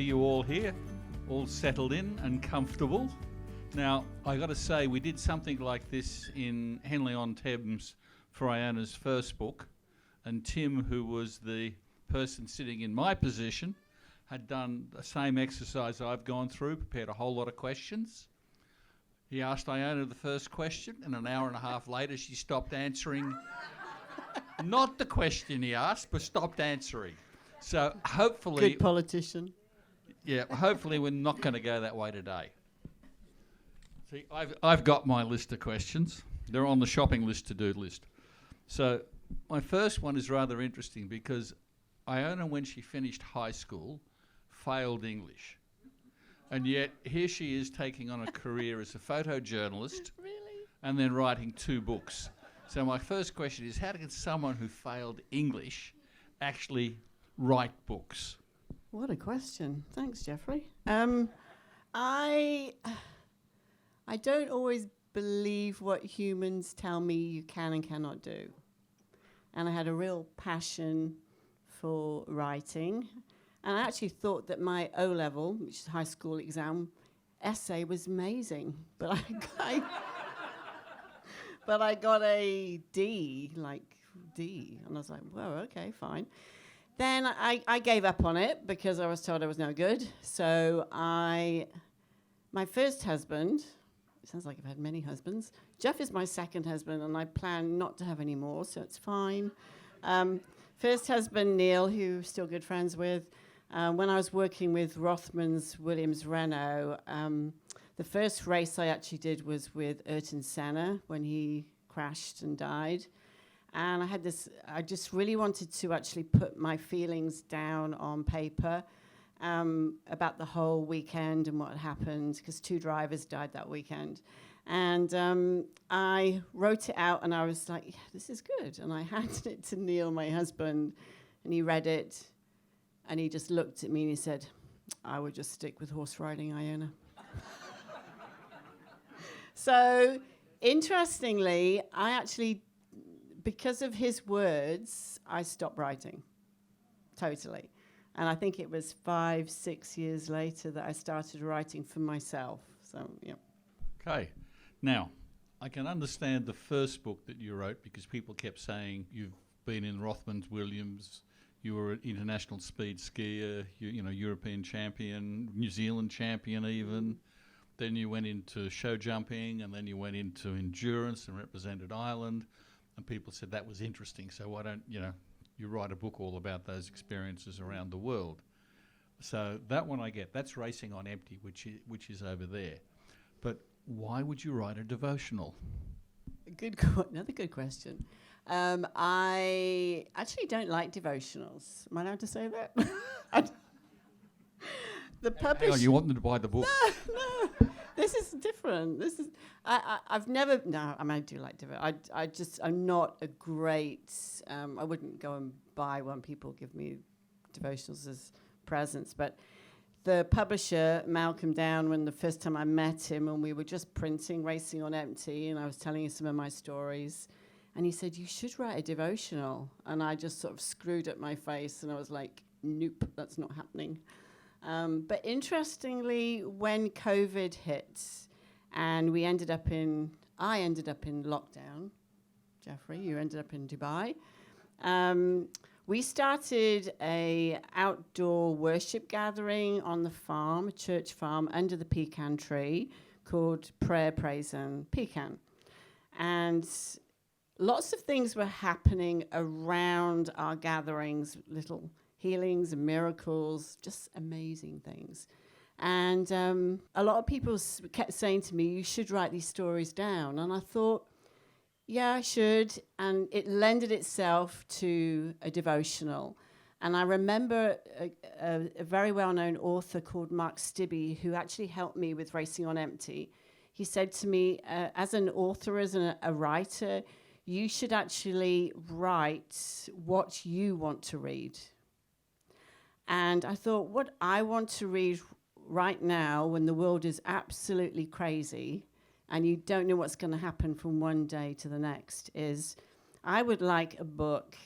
see you all here, all settled in and comfortable. Now, I got to say, we did something like this in Henley-on-Thames for Iona's first book, and Tim, who was the person sitting in my position, had done the same exercise I've gone through, prepared a whole lot of questions. He asked Iona the first question, and an hour and a half later she stopped answering. Not the question he asked, but stopped answering. So hopefully... Good politician. Yeah, hopefully we're not going to go that way today. See, I've got my list of questions. They're on the shopping list to-do list. So my first one is rather interesting because Iona, when she finished high school, failed English. And yet here she is taking on a career as a photojournalist. Really? And then writing 2 books. So my first question is, how can someone who failed English actually write books? What a question. Thanks, Jeffrey. I don't always believe what humans tell me you can and cannot do. And I had a real passion for writing. And I actually thought that my O-level, which is high school exam, essay was amazing. But I got a D. And I was like, well, okay, fine. Then I gave up on it because I was told I was no good. So my first husband, it sounds like I've had many husbands. Jeff is my second husband, and I plan not to have any more, so it's fine. First husband, Neil, who I'm still good friends with. When I was working with Rothmans Williams Renault, the first race I actually did was with Ayrton Senna when he crashed and died. And I just really wanted to actually put my feelings down on paper about the whole weekend and what had happened, because 2 drivers died that weekend. And I wrote it out, and I was like, yeah, this is good. And I handed it to Neil, my husband, and he read it, and he just looked at me and he said, I would just stick with horse riding, Iona. So, interestingly, I actually... because of his words, I stopped writing, totally. And I think it was 5-6 years later that I started writing for myself. So, yeah. Okay. Now, I can understand the first book that you wrote because people kept saying you've been in Rothmans Williams, you were an international speed skier, you know, European champion, New Zealand champion even. Then you went into show jumping, and then you went into endurance and represented Ireland. And people said that was interesting, so why don't you write a book all about those experiences around the world? So that one I get. That's Racing on Empty, which is over there. But why would you write a devotional? Another good question. I actually don't like devotionals. Am I allowed to say that? The publisher. Hang on, you want them to buy the book? No. This is different. I've never. No, I mean, I do like devotionals. I'm not a great. I wouldn't go and buy one. People give me devotionals as presents, but the publisher, Malcolm Down, when the first time I met him, and we were just printing Racing on Empty, and I was telling him some of my stories, and he said, you should write a devotional. And I just sort of screwed up my face, and I was like, nope, that's not happening. But interestingly, when COVID hit, and I ended up in lockdown, Jeffrey, you ended up in Dubai, we started a outdoor worship gathering on the farm, a church farm, under the pecan tree, called Prayer, Praise and Pecan. And lots of things were happening around our gatherings, little healings and miracles, just amazing things. And a lot of people kept saying to me, you should write these stories down. And I thought, yeah, I should. And it lended itself to a devotional. And I remember a very well-known author called Mark Stibbe, who actually helped me with Racing on Empty. He said to me, as an author, as a writer, you should actually write what you want to read. And I thought, what I want to read right now, when the world is absolutely crazy and you don't know what's going to happen from one day to the next, is I would like a book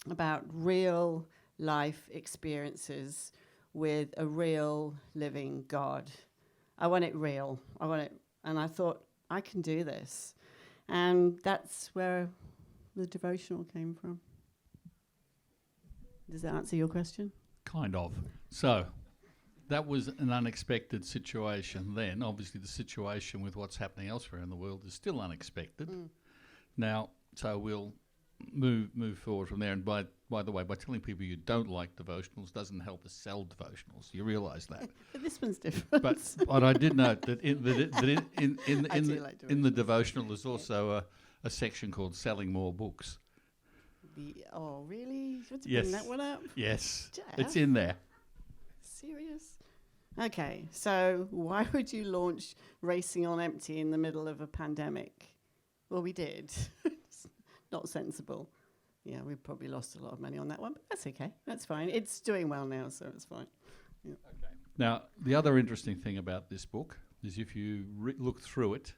about real life experiences with a real living God. I want it real. I want it, and I thought I can do this, and that's where the devotional came from. Does that answer your question? Kind of. So that was an unexpected situation then. Obviously, the situation with what's happening elsewhere in the world is still unexpected. Now, so we'll move forward from there. And by the way, by telling people you don't like devotionals doesn't help us sell devotionals. You realise that. But this one's different. But I did note that in like the devotional there's also a section called Selling More Books. Oh, really? You want to Yes. bring that one up? Yes, Jeff? it's in there. Serious? Okay, so why would you launch Racing on Empty in the middle of a pandemic? Well, we did. It's not sensible. Yeah, we probably lost a lot of money on that one, but that's okay. That's fine. It's doing well now, so it's fine. Yeah. Okay. Now, the other interesting thing about this book is if you look through it,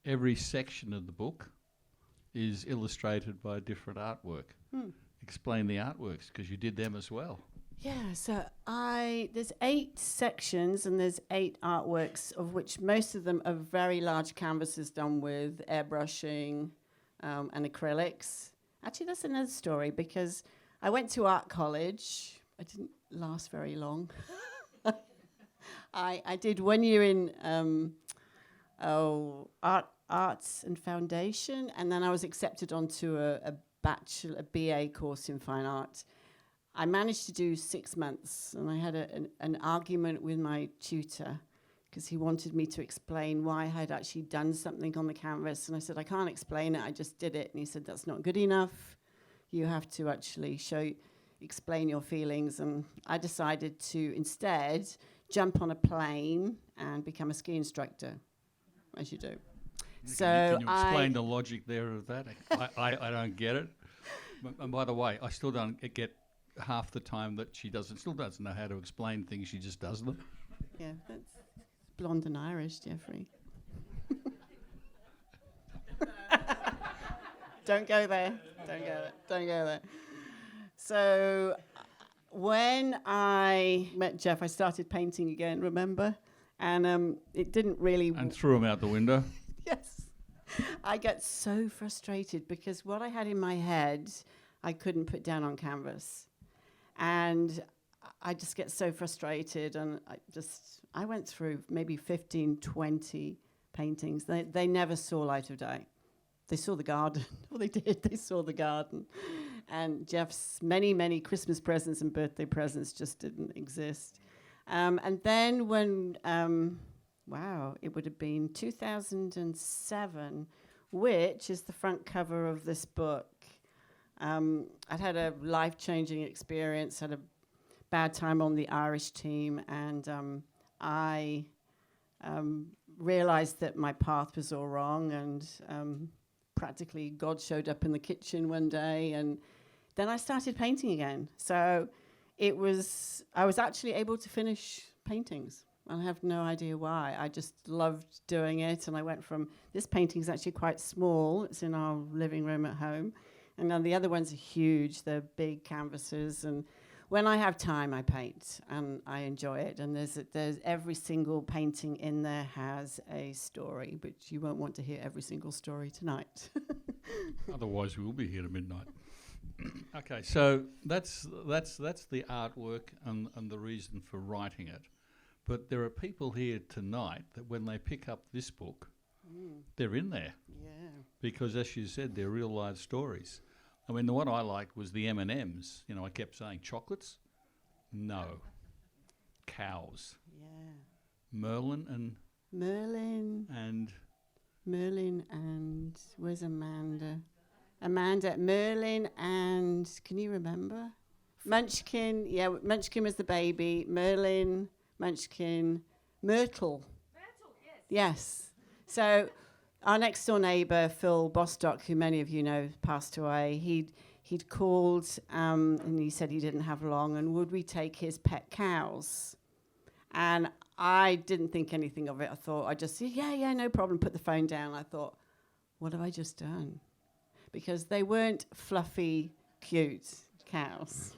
every section of the book is illustrated by different artwork. Explain the artworks, because you did them as well. Yeah, so there's 8 sections and there's 8 artworks, of which most of them are very large canvases done with airbrushing and acrylics. Actually, that's another story, because I went to art college. I didn't last very long. I did 1 year in arts and foundation, and then I was accepted onto a BA course in fine art. I managed to do 6 months, and I had an argument with my tutor because he wanted me to explain why I had actually done something on the canvas. And I said, I can't explain it, I just did it. And he said, that's not good enough. You have to actually explain your feelings. And I decided to instead jump on a plane and become a ski instructor, as you do. Can you explain the logic there of that? I don't get it. And by the way, I still don't get half the time that she still doesn't know how to explain things. She just does them. Yeah, that's blonde and Irish, Jeffrey. Don't go there. Don't go there. So when I met Jeff, I started painting again, remember? And it didn't really... And threw him out the window. Yes. I get so frustrated because what I had in my head, I couldn't put down on canvas. And I just get so frustrated, and I went through maybe 15, 20 paintings. They never saw light of day. They saw the garden. Well, they did. They saw the garden. And Jeff's many, many Christmas presents and birthday presents just didn't exist. And then when, it would have been 2007, which is the front cover of this book. I'd had a life-changing experience, had a bad time on the Irish team, and I realized that my path was all wrong, and practically God showed up in the kitchen one day, and then I started painting again. So I was actually able to finish paintings. I have no idea why. I just loved doing it, and I went from, this painting is actually quite small. It's in our living room at home. And then the other ones are huge. They're big canvases. And when I have time, I paint, and I enjoy it. And there's every single painting in there has a story, but you won't want to hear every single story tonight. Otherwise, we'll be here to midnight. Okay, so that's the artwork and the reason for writing it. But there are people here tonight that when they pick up this book, they're in there. Yeah. Because, as you said, they're real life stories. I mean, the one I liked was the M&Ms. You know, I kept saying chocolates. No. Cows. Yeah. Merlin and where's Amanda? Merlin and, can you remember? Munchkin. Yeah, Munchkin was the baby. Merlin, Munchkin, Myrtle. Yes. So our next door neighbour, Phil Bostock, who many of you know passed away, he'd called and he said he didn't have long, and would we take his pet cows? And I didn't think anything of it. I thought, I just said, yeah, no problem, put the phone down. I thought, what have I just done? Because they weren't fluffy, cute cows.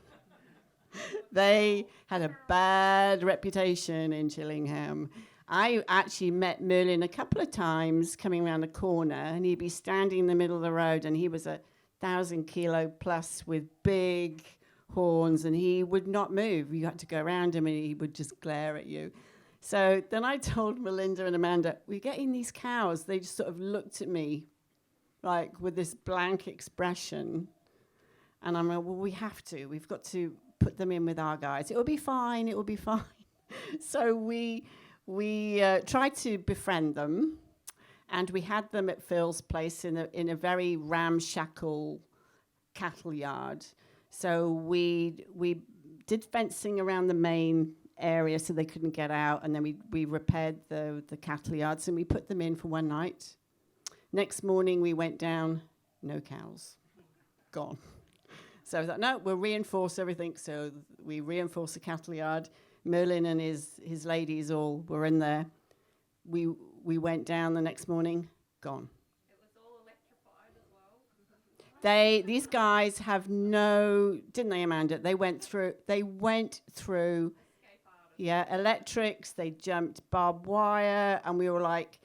They had a bad reputation in Chillingham. I actually met Merlin a couple of times coming around the corner, and he'd be standing in the middle of the road, and he was 1,000 kilo plus with big horns, and he would not move. You had to go around him, and he would just glare at you. So then I told Melinda and Amanda, we're getting these cows. They just sort of looked at me like with this blank expression. And I'm like, well, we have to. We've got to put them in with our guys. It will be fine. It will be fine. So we tried to befriend them. And we had them at Phil's place in a very ramshackle cattle yard. So we did fencing around the main area so they couldn't get out, and then we repaired the cattle yards, and we put them in for one night. Next morning we went down, no cows, gone. So I thought, no, we'll reinforce everything. So we reinforced the cattle yard. Merlin and his ladies all were in there. We went down the next morning, gone. It was all electrified as well. These guys have didn't they, Amanda? They went through electrics, they jumped barbed wire, and we were like,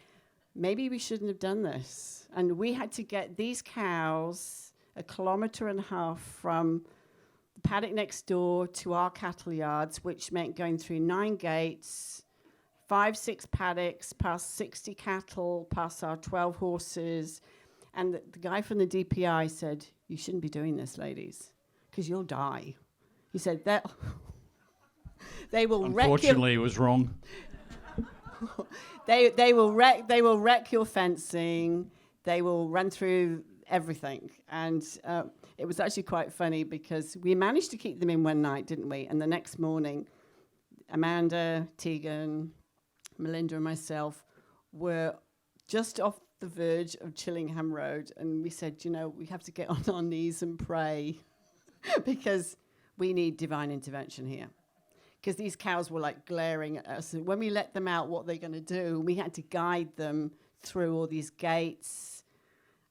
maybe we shouldn't have done this. And we had to get these cows 1.5 kilometers from the paddock next door to our cattle yards, which meant going through 9 gates, 5-6 paddocks, past 60 cattle, past our 12 horses. And the guy from the DPI said, you shouldn't be doing this, ladies, because you'll die. He said, they will Unfortunately, it was wrong. They will wreck your fencing. They will run through everything. And it was actually quite funny because we managed to keep them in one night, didn't we? And the next morning, Amanda, Tegan, Melinda and myself were just off the verge of Chillingham Road. And we said, we have to get on our knees and pray because we need divine intervention here. Because these cows were like glaring at us. And when we let them out, what they're going to do, we had to guide them through all these gates.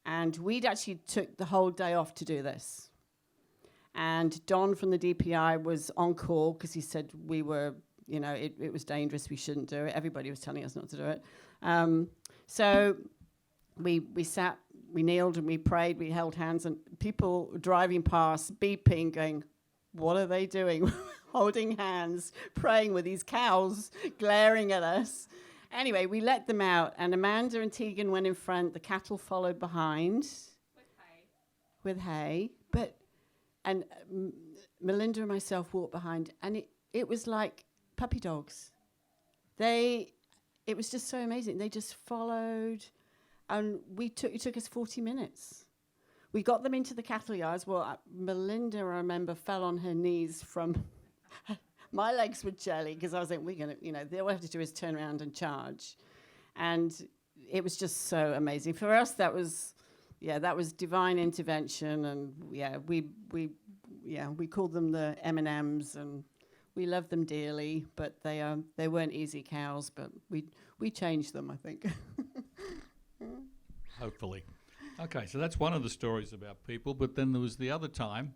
And we'd actually took the whole day off to do this. And Don from the DPI was on call because he said we were, it was dangerous, we shouldn't do it. Everybody was telling us not to do it. So we sat, we kneeled and we prayed, we held hands, and people driving past, beeping, going, what are they doing? Holding hands, praying with these cows glaring at us. Anyway, we let them out, and Amanda and Tegan went in front. The cattle followed behind. With hay. And Melinda and myself walked behind, and it was like puppy dogs. It was just so amazing. They just followed, and it took us 40 minutes. We got them into the cattle yards. Well, Melinda, I remember, fell on her knees from... My legs were jelly because I was like, we're going to, all we have to do is turn around and charge. And it was just so amazing. For us, that was divine intervention. And we called them the M&Ms, and we loved them dearly, but they weren't easy cows, but we changed them, I think. Hopefully. Okay, so that's one of the stories about people, but then there was the other time.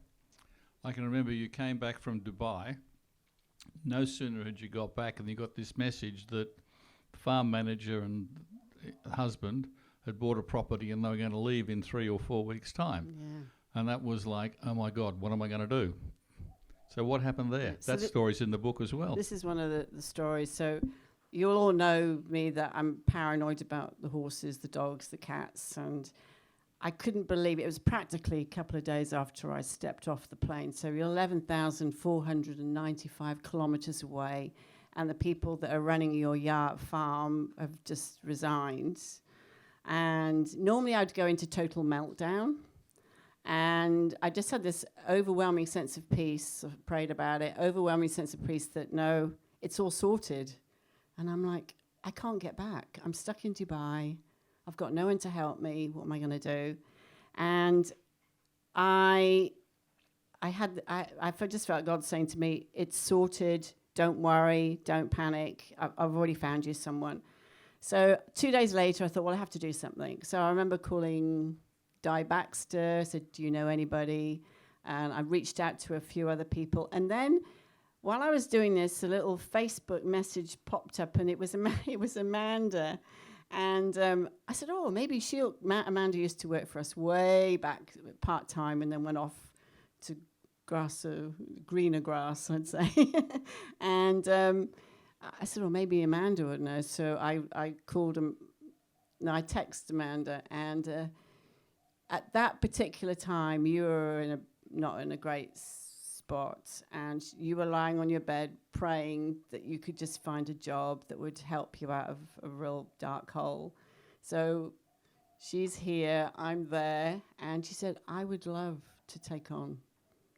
I can remember you came back from Dubai. No sooner had you got back and you got this message that the farm manager and husband had bought a property and they were going to leave in 3 or 4 weeks' time. Yeah. And that was like, oh my God, what am I going to do? So what happened there? So that story's in the book as well. This is one of the stories. So you'll all know me that I'm paranoid about the horses, the dogs, the cats, and I couldn't believe it. It was practically a couple of days after I stepped off the plane. So you're 11,495 kilometers away, and the people that are running your farm have just resigned. And normally I'd go into total meltdown. And I just had this overwhelming sense of peace. I prayed about it, overwhelming sense of peace that, no, it's all sorted. And I'm like, I can't get back. I'm stuck in Dubai. I've got no one to help me. What am I going to do? And I just felt God saying to me, it's sorted. Don't worry. Don't panic. I've already found you someone. So 2 days later, I thought, well, I have to do something. So I remember calling Di Baxter, said, do you know anybody? And I reached out to a few other people. And then while I was doing this, a little Facebook message popped up, and it was it was Amanda. And I said, oh, maybe Amanda used to work for us way back, part-time, and then went off to greener grass, I'd say. And I said, well, maybe Amanda would know. So I called him. No, I texted Amanda, and at that particular time, you were not in a great spot, and you were lying on your bed praying that you could just find a job that would help you out of a real dark hole. So she's here, I'm there, and she said, I would love to take on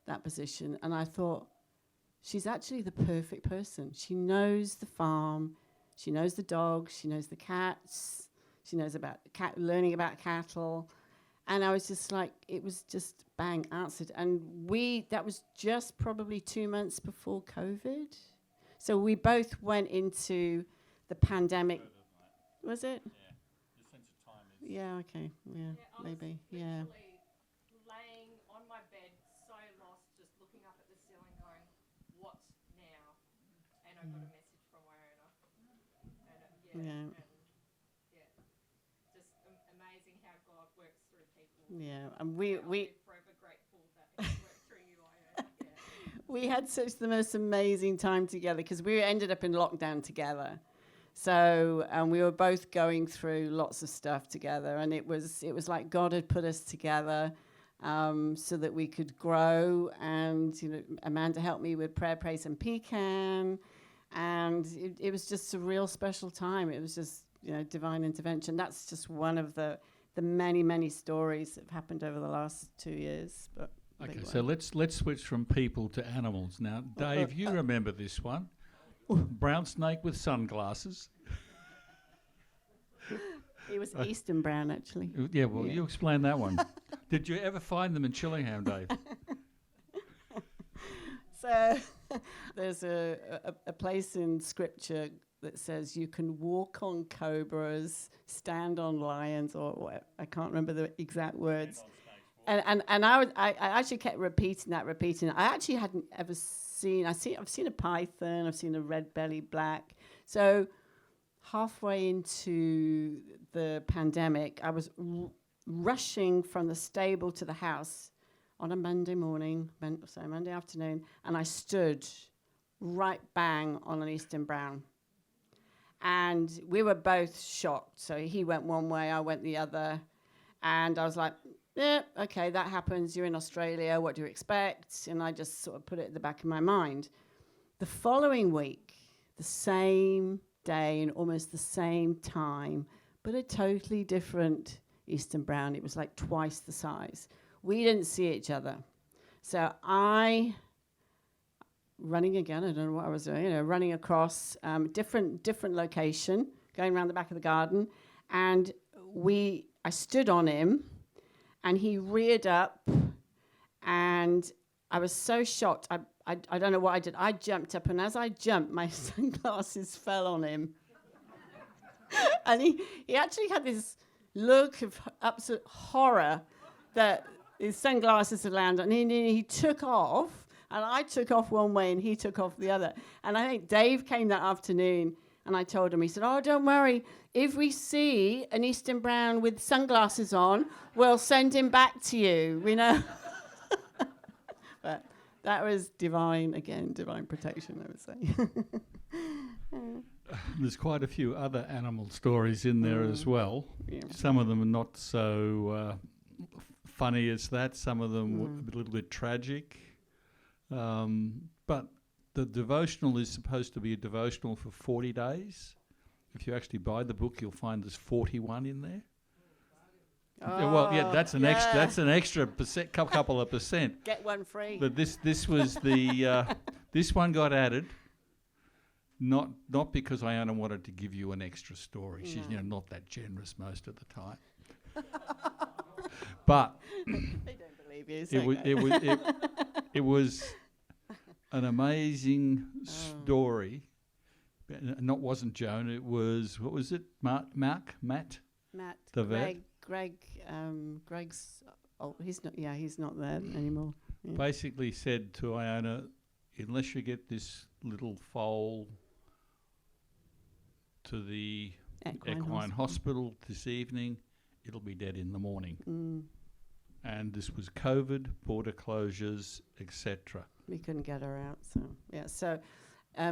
that position. And I thought, she's actually the perfect person. She knows the farm, she knows the dogs, she knows the cats, she knows about learning about cattle. And I was just like, it was just bang, answered. And that was just probably 2 months before COVID. So we both went into the pandemic. Was it? Yeah, the sense of time is. Yeah, okay, yeah, Yeah, I maybe, was yeah. literally laying on my bed, so lost, just looking up at the ceiling, going, "What now?" And I got a message from Iona, and Yeah. just amazing how God works through people. Yeah, and I'll be forever grateful that He worked through you, Iona. Yeah. we had such the most amazing time together because we ended up in lockdown together. So we were both going through lots of stuff together, and it was like God had put us together so that we could grow. And Amanda helped me with prayer, praise, and pecan, and it was just a real special time. It was just divine intervention. That's just one of the many stories that have happened over the last 2 years. But Okay, so let's switch from people to animals now. Dave, you remember this one? Brown snake with sunglasses. It was Eastern brown, actually. Yeah, well, you explain that one. Did you ever find them in Chillingham, Dave? So there's a place in Scripture that says you can walk on cobras, stand on lions, or what, I can't remember the exact words. And I actually kept repeating that. I actually hadn't ever seen. I've seen a python. I've seen a red-bellied black. So halfway into the pandemic, I was rushing from the stable to the house on a Monday afternoon, and I stood right bang on an Eastern brown. And we were both shocked. So he went one way, I went the other. And I was like, yeah, okay, that happens. You're in Australia. What do you expect? And I just sort of put it at the back of my mind. The following week, the same day and almost the same time, but a totally different Eastern brown. It was like twice the size. We didn't see each other. So running again, I don't know what I was doing, running across different location, going around the back of the garden. And I stood on him, and he reared up, and I was so shocked. I don't know what I did. I jumped up, and as I jumped, my sunglasses fell on him. And he actually had this look of absolute horror that his sunglasses had landed, and he took off, and I took off one way, and he took off the other. And I think Dave came that afternoon, and I told him, he said, oh, don't worry. If we see an Eastern brown with sunglasses on, we'll send him back to you, But that was divine protection, I would say. There's quite a few other animal stories in there as well. Yeah. Some of them are not so funny as that. Some of them were a little bit tragic. But the devotional is supposed to be a devotional for 40 days. If you actually buy the book, you'll find there's 41 in there. That's an extra. That's an extra couple of percent. Get one free. But this was the this one got added. Not because Iona wanted to give you an extra story. No. She's not that generous most of the time. But they don't believe you. It was an amazing story. It wasn't Joan. It was, what was it? Matt, the vet. Greg's Oh, he's not. Yeah, he's not there anymore. Yeah. Basically said to Iona, unless you get this little foal to the equine hospital this evening, it'll be dead in the morning. And this was COVID, border closures, etc. We couldn't get her out. So yeah. So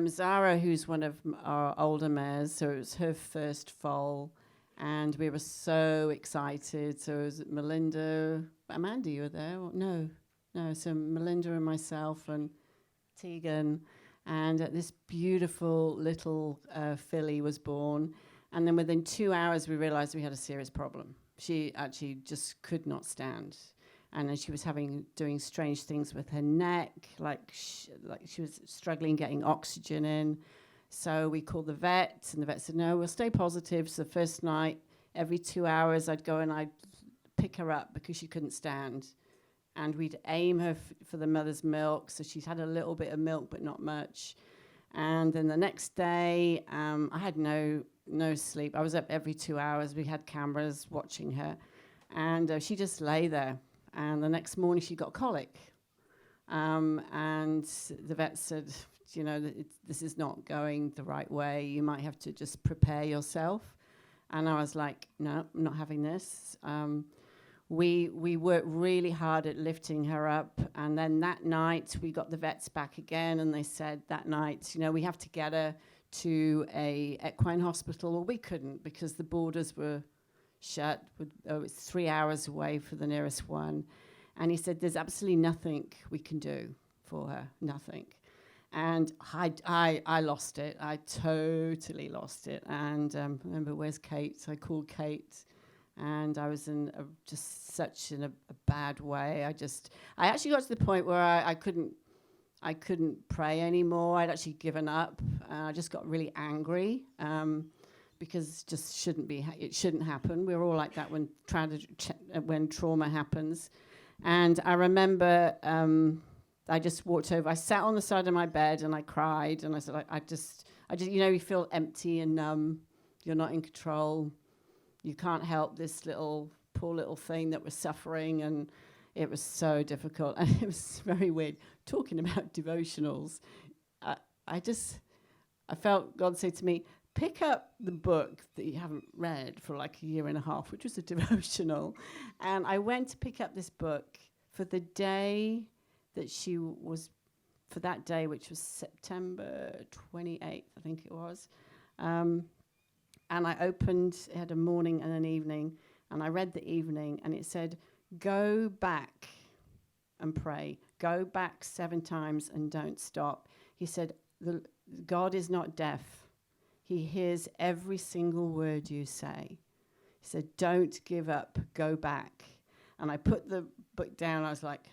Zara, who's one of our older mares, so it was her first foal, and we were so excited. So it was Melinda, Amanda, you were there? No. So Melinda and myself and Tegan, and this beautiful little filly was born. And then within 2 hours, we realised we had a serious problem. She actually just could not stand. And then she was doing strange things with her neck, like she was struggling getting oxygen in. So we called the vet, and the vet said, no, we'll stay positive. So the first night, every 2 hours, I'd go and I'd pick her up because she couldn't stand. And we'd aim her for the mother's milk. So she's had a little bit of milk, but not much. And then the next day, I had no sleep. I was up every 2 hours. We had cameras watching her. And she just lay there. And the next morning, she got colic. And the vet said, this is not going the right way. You might have to just prepare yourself. And I was like, no, I'm not having this. We worked really hard at lifting her up. And then that night, we got the vets back again. And they said that night, we have to get her to a equine hospital. Well, we couldn't because the borders were shut. It's 3 hours away for the nearest one. And he said, there's absolutely nothing we can do for her, nothing. And I lost it. I totally lost it. And I remember, where's Kate? So I called Kate. And I was in a bad way. I actually got to the point where I couldn't pray anymore. I'd actually given up. I just got really angry because it just it shouldn't happen. We're all like that when trauma happens. And I remember I just walked over. I sat on the side of my bed and I cried. And I said, I just you feel empty and numb. You're not in control. You can't help this poor little thing that was suffering, and it was so difficult. And it was very weird. Talking about devotionals, I felt God say to me, pick up the book that you haven't read for like a year and a half, which was a devotional. And I went to pick up this book for the day that for that day, which was September 28th, I think it was. And I opened, it had a morning and an evening, and I read the evening, and it said, go back and pray. Go back 7 times and don't stop. He said, God is not deaf. He hears every single word you say. He said, don't give up. Go back. And I put the book down. I was like,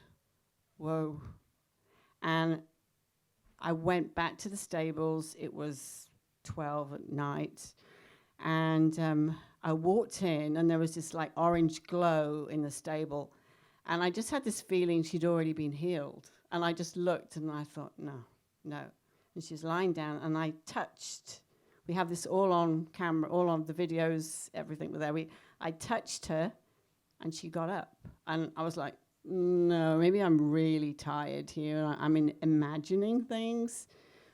whoa. And I went back to the stables. It was 12 at night. And I walked in, and there was this like orange glow in the stable. And I just had this feeling she'd already been healed. And I just looked, and I thought, no. And she was lying down, and I touched. We have this all on camera, all on the videos, everything was there. I touched her, and she got up. And I was like, no, maybe I'm really tired here. I'm imagining things.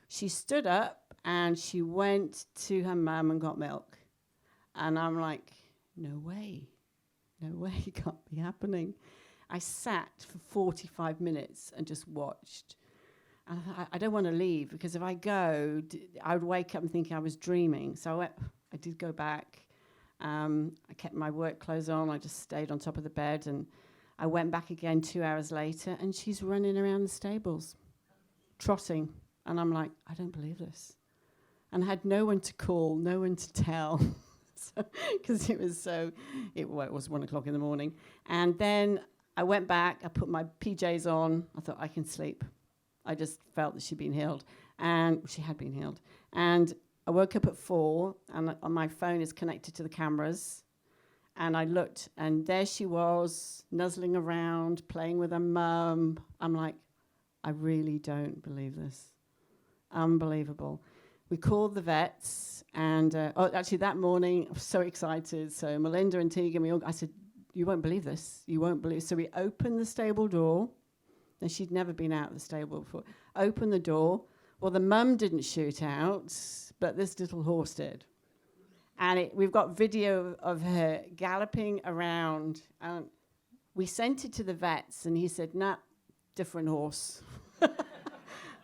She stood up, and she went to her mum and got milk. And I'm like, no way, it can't be happening. I sat for 45 minutes and just watched. And I don't want to leave, because if I go, I would wake up and think I was dreaming. So I did go back. I kept my work clothes on. I just stayed on top of the bed. And I went back again 2 hours later, and she's running around the stables, trotting. And I'm like, I don't believe this. And I had no one to call, no one to tell, because it was 1 o'clock in the morning. And then I went back, I put my PJs on, I thought I can sleep. I just felt that she'd been healed, and she had been healed. And I woke up at 4, and my phone is connected to the cameras, and I looked, and there she was, nuzzling around, playing with her mum. I'm like, I really don't believe this. Unbelievable. We called the vets, and actually that morning I was so excited. So Melinda and Tegan, I said, you won't believe this. You won't believe. So we opened the stable door, and she'd never been out of the stable before. Opened the door. Well, the mum didn't shoot out, but this little horse did. And we've got video of her galloping around. And we sent it to the vets, and he said, "Nah, different horse."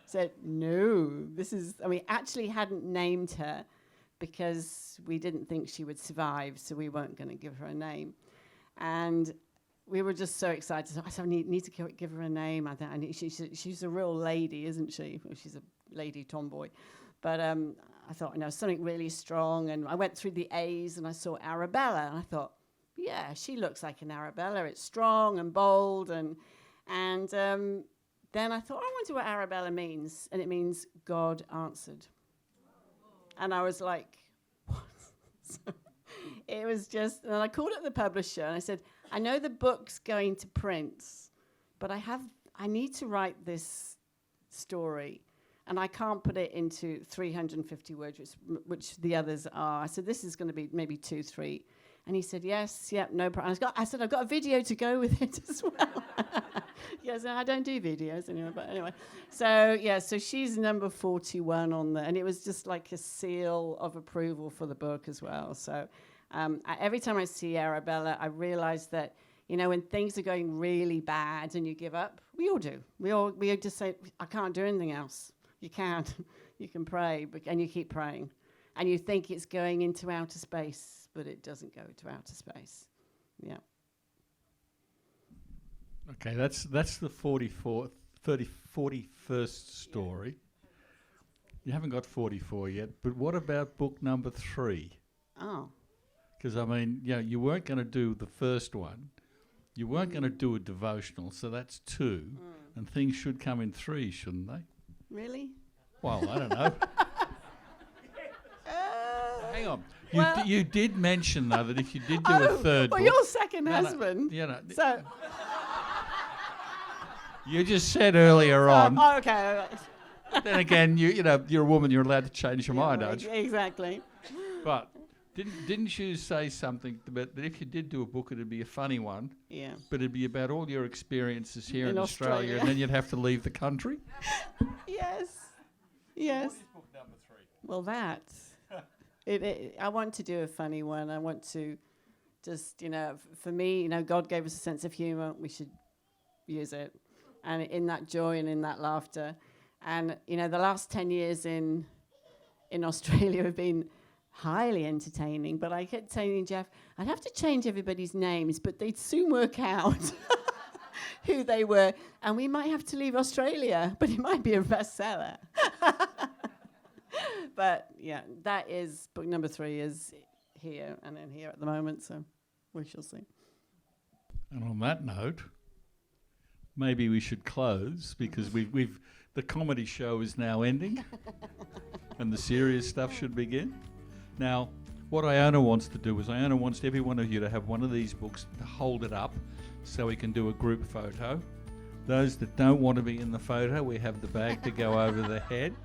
Said, "No, this is." And we actually hadn't named her because we didn't think she would survive, so we weren't going to give her a name. And we were just so excited. So I said, "I need to give her a name." I think she's a real lady, isn't she? Well, she's a lady tomboy. But I thought, something really strong. And I went through the A's and I saw Arabella. And I thought, yeah, she looks like an Arabella. It's strong and bold. And then I thought, I wonder what Arabella means. And it means God answered. And I was like, what? So it was just, and I called up the publisher and I said, I know the book's going to print, but I need to write this story. And I can't put it into 350 words, which the others are. I said, this is going to be maybe 2, 3. And he said, yes, yep, no problem. I said, I've got a video to go with it as well. Yes, I don't do videos anyway, but anyway. So she's number 41 on there. And it was just like a seal of approval for the book as well. So every time I see Arabella, I realize that, when things are going really bad and you give up, we all do. We just say, I can't do anything else. You can't. You can pray, and you keep praying. And you think it's going into outer space, but it doesn't go to outer space. Yeah. Okay, that's the 41st story. You haven't got 44 yet, but what about book number 3? Oh. Because, you weren't going to do the first one. You weren't going to do a devotional, so that's 2. And things should come in 3, shouldn't they? Really? Well, I don't know. Hang on. Well, you did mention, though, that if you did do a third book... Well, your second husband. So... You just said earlier on... Oh, okay. Then again, you're a woman, you're allowed to change your mind, aren't you? Exactly. But didn't you say something about that if you did do a book, it'd be a funny one? Yeah. But it'd be about all your experiences here in Australia, and then you'd have to leave the country? Yes. What is book number 3? Well, I want to do a funny one. I want to just, for me, God gave us a sense of humour. We should use it. And in that joy and in that laughter. And, the last 10 years in Australia have been highly entertaining. But I kept saying, Jeff, I'd have to change everybody's names, but they'd soon work out who they were. And we might have to leave Australia, but it might be a bestseller. But, yeah, that is book number 3 is here and in here at the moment. So we shall see. And on that note... Maybe we should close because the comedy show is now ending and the serious stuff should begin. Now, what Iona wants to do is Iona wants every one of you to have one of these books to hold it up so we can do a group photo. Those that don't want to be in the photo, we have the bag to go over the head.